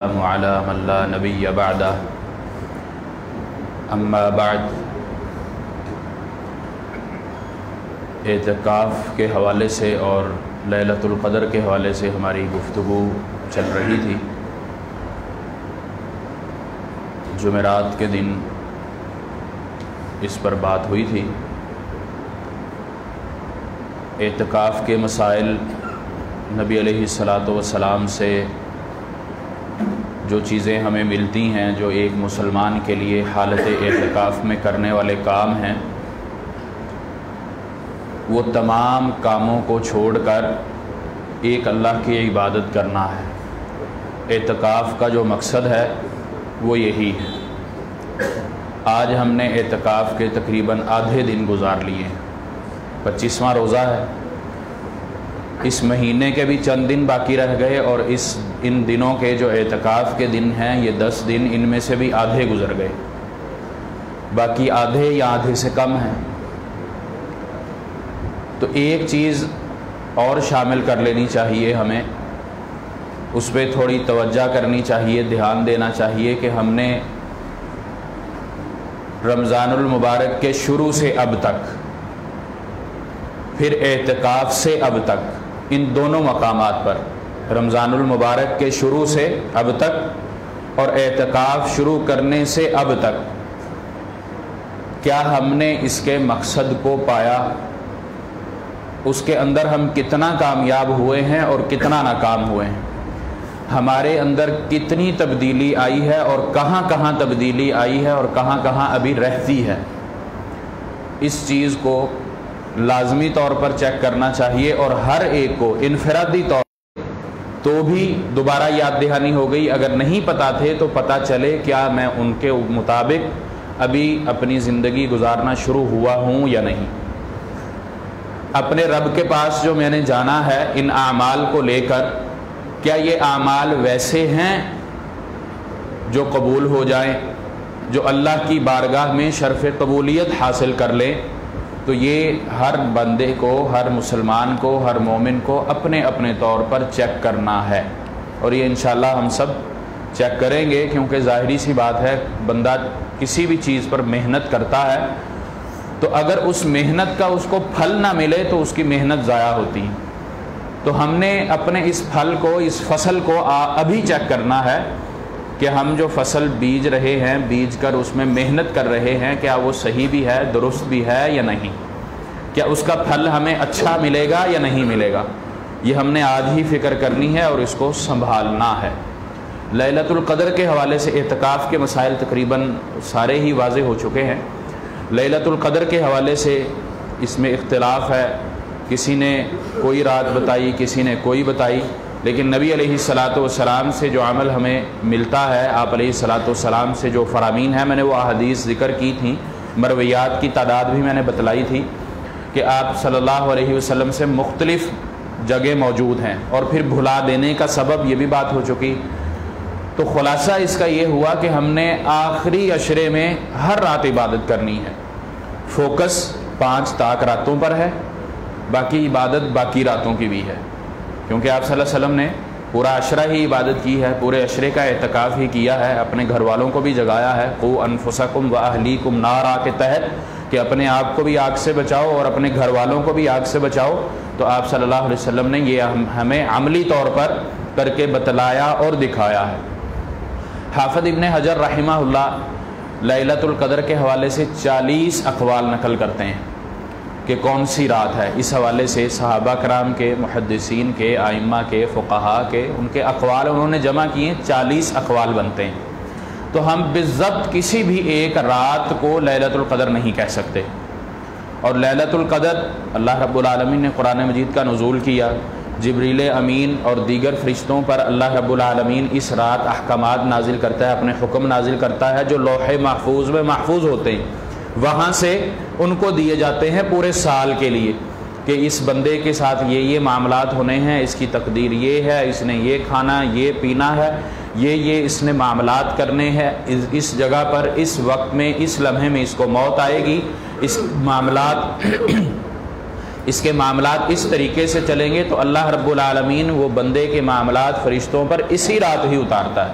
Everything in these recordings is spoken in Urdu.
وعلى من لا نبی بعدہ اما بعد۔ اعتکاف کے حوالے سے اور لیلۃ القدر کے حوالے سے ہماری گفتگو چل رہی تھی۔ جمعرات کے دن اس پر بات ہوئی تھی۔ اعتکاف کے مسائل، نبی علیہ الصلاۃ والسلام سے جو چیزیں ہمیں ملتی ہیں، جو ایک مسلمان کے لیے حالت اعتکاف میں کرنے والے کام ہیں، وہ تمام کاموں کو چھوڑ کر ایک اللہ کی عبادت کرنا ہے۔ اعتکاف کا جو مقصد ہے وہ یہی ہے۔ آج ہم نے اعتکاف کے تقریباً آدھے دن گزار لیے ہیں۔ 25واں روزہ ہے۔ اس مہینے کے بھی چند دن باقی رہ گئے، اور ان دنوں کے جو اعتکاف کے دن ہیں، یہ 10 دن، ان میں سے بھی آدھے گزر گئے، باقی آدھے یا آدھے سے کم ہیں۔ تو ایک چیز اور شامل کر لینی چاہیے، ہمیں اس پہ تھوڑی توجہ کرنی چاہیے، دھیان دینا چاہیے کہ ہم نے رمضان المبارک کے شروع سے اب تک، پھر اعتکاف سے اب تک، ان دونوں مقامات پر، رمضان المبارک کے شروع سے اب تک اور اعتکاف شروع کرنے سے اب تک، کیا ہم نے اس کے مقصد کو پایا؟ اس کے اندر ہم کتنا کامیاب ہوئے ہیں اور کتنا ناکام ہوئے ہیں؟ ہمارے اندر کتنی تبدیلی آئی ہے اور کہاں کہاں تبدیلی آئی ہے اور کہاں کہاں ابھی رہتی ہے؟ اس چیز کو لازمی طور پر چیک کرنا چاہیے، اور ہر ایک کو انفرادی طور پر تو بھی دوبارہ یاد دہانی ہو گئی، اگر نہیں پتہ تھے تو پتہ چلے کیا میں ان کے مطابق ابھی اپنی زندگی گزارنا شروع ہوا ہوں یا نہیں۔ اپنے رب کے پاس جو میں نے جانا ہے ان اعمال کو لے کر، کیا یہ اعمال ویسے ہیں جو قبول ہو جائیں، جو اللہ کی بارگاہ میں شرف قبولیت حاصل کر لیں؟ تو یہ ہر بندے کو، ہر مسلمان کو، ہر مومن کو اپنے اپنے طور پر چیک کرنا ہے، اور یہ انشاءاللہ ہم سب چیک کریں گے، کیونکہ ظاہری سی بات ہے، بندہ کسی بھی چیز پر محنت کرتا ہے تو اگر اس محنت کا اس کو پھل نہ ملے تو اس کی محنت ضائع ہوتی ہے۔ تو ہم نے اپنے اس پھل کو، اس فصل کو ابھی چیک کرنا ہے کہ ہم جو فصل بیج رہے ہیں، بیج کر اس میں محنت کر رہے ہیں، کیا وہ صحیح بھی ہے، درست بھی ہے یا نہیں؟ کیا اس کا پھل ہمیں اچھا ملے گا یا نہیں ملے گا؟ یہ ہم نے آج ہی فکر کرنی ہے اور اس کو سنبھالنا ہے۔ لیلۃ القدر کے حوالے سے اعتکاف کے مسائل تقریباً سارے ہی واضح ہو چکے ہیں۔ لیلۃ القدر کے حوالے سے اس میں اختلاف ہے، کسی نے کوئی رات بتائی، کسی نے کوئی بتائی، لیکن نبی علیہ الصلاۃ والسلام سے جو عمل ہمیں ملتا ہے، آپ علیہ الصلاۃ والسلام سے جو فرامین ہیں، میں نے وہ احادیث ذکر کی تھیں، مرویات کی تعداد بھی میں نے بتلائی تھی کہ آپ صلی اللہ علیہ وسلم سے مختلف جگہ موجود ہیں، اور پھر بھلا دینے کا سبب یہ بھی بات ہو چکی۔ تو خلاصہ اس کا یہ ہوا کہ ہم نے آخری عشرے میں ہر رات عبادت کرنی ہے۔ فوکس 5 طاق راتوں پر ہے، باقی عبادت باقی راتوں کی بھی ہے، کیونکہ آپ صلی اللہ علیہ وسلم نے پورا عشرہ ہی عبادت کی ہے، پورے عشرے کا اعتکاف ہی کیا ہے، اپنے گھر والوں کو بھی جگایا ہے، قوا انفسکم واہلیکم نارا کے تحت، کہ اپنے آپ کو بھی آگ سے بچاؤ اور اپنے گھر والوں کو بھی آگ سے بچاؤ۔ تو آپ صلی اللہ علیہ وسلم نے یہ ہمیں عملی طور پر کر کے بتلایا اور دکھایا ہے۔ حافظ ابن حجر رحمہ اللہ لیلۃ القدر کے حوالے سے 40 اقوال نقل کرتے ہیں کہ کون سی رات ہے۔ اس حوالے سے صحابہ کرام کے، محدثین کے، ائمہ کے، فقہاء کے، ان کے اقوال انہوں نے جمع کیے، 40 اقوال بنتے ہیں۔ تو ہم بالضبط کسی بھی ایک رات کو لیلۃ القدر نہیں کہہ سکتے، اور لیلۃ القدر اللہ رب العالمین نے قرآن مجید کا نزول کیا، جبریل امین اور دیگر فرشتوں پر اللہ رب العالمین اس رات احکامات نازل کرتا ہے، اپنے حکم نازل کرتا ہے جو لوح محفوظ میں محفوظ ہوتے ہیں، وہاں سے ان کو دیے جاتے ہیں پورے سال کے لیے، کہ اس بندے کے ساتھ یہ معاملات ہونے ہیں، اس کی تقدیر یہ ہے، اس نے یہ کھانا، یہ پینا ہے، یہ اس نے معاملات کرنے ہیں، اس جگہ پر، اس وقت میں، اس لمحے میں اس کو موت آئے گی، اس کے معاملات اس طریقے سے چلیں گے، تو اللہ رب العالمین وہ بندے کے معاملات فرشتوں پر اسی رات ہی اتارتا ہے۔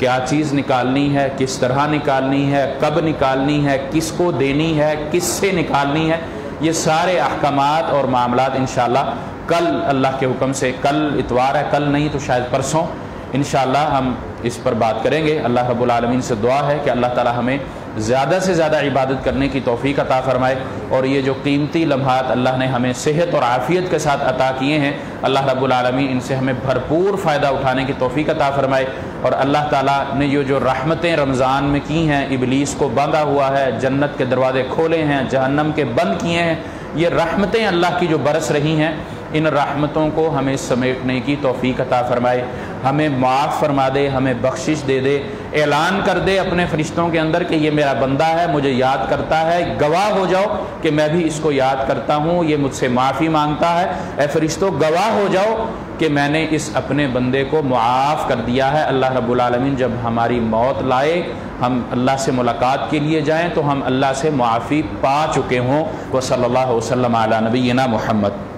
کیا چیز نکالنی ہے، کس طرح نکالنی ہے، کب نکالنی ہے، کس کو دینی ہے، کس سے نکالنی ہے، یہ سارے احکامات اور معاملات انشاءاللہ کل اللہ کے حکم سے، کل اتوار ہے، کل نہیں تو شاید پرسوں انشاءاللہ ہم اس پر بات کریں گے۔ اللہ رب العالمین سے دعا ہے کہ اللہ تعالی ہمیں زیادہ سے زیادہ عبادت کرنے کی توفیق عطا فرمائے، اور یہ جو قیمتی لمحات اللہ نے ہمیں صحت اور عافیت کے ساتھ عطا کیے ہیں، اللہ رب العالمین ان سے ہمیں بھرپور فائدہ اٹھانے کی توفیق عطا فرمائے، اور اللہ تعالیٰ نے یہ جو رحمتیں رمضان میں کی ہیں، ابلیس کو باندھا ہوا ہے، جنت کے دروازے کھولے ہیں، جہنم کے بند کیے ہیں، یہ رحمتیں اللہ کی جو برس رہی ہیں، ان رحمتوں کو ہمیں سمیٹنے کی توفیق عطا فرمائے، ہمیں معاف فرما دے، ہمیں بخشش دے دے، اعلان کر دے اپنے فرشتوں کے اندر کہ یہ میرا بندہ ہے، مجھے یاد کرتا ہے، گواہ ہو جاؤ کہ میں بھی اس کو یاد کرتا ہوں، یہ مجھ سے معافی مانگتا ہے، اے فرشتوں گواہ ہو جاؤ کہ میں نے اس اپنے بندے کو معاف کر دیا ہے۔ اللہ رب العالمین جب ہماری موت لائے، ہم اللہ سے ملاقات کے لیے جائیں تو ہم اللہ سے معافی پا چکے ہوں۔ وصلی اللہ وسلم علی نبینا محمد۔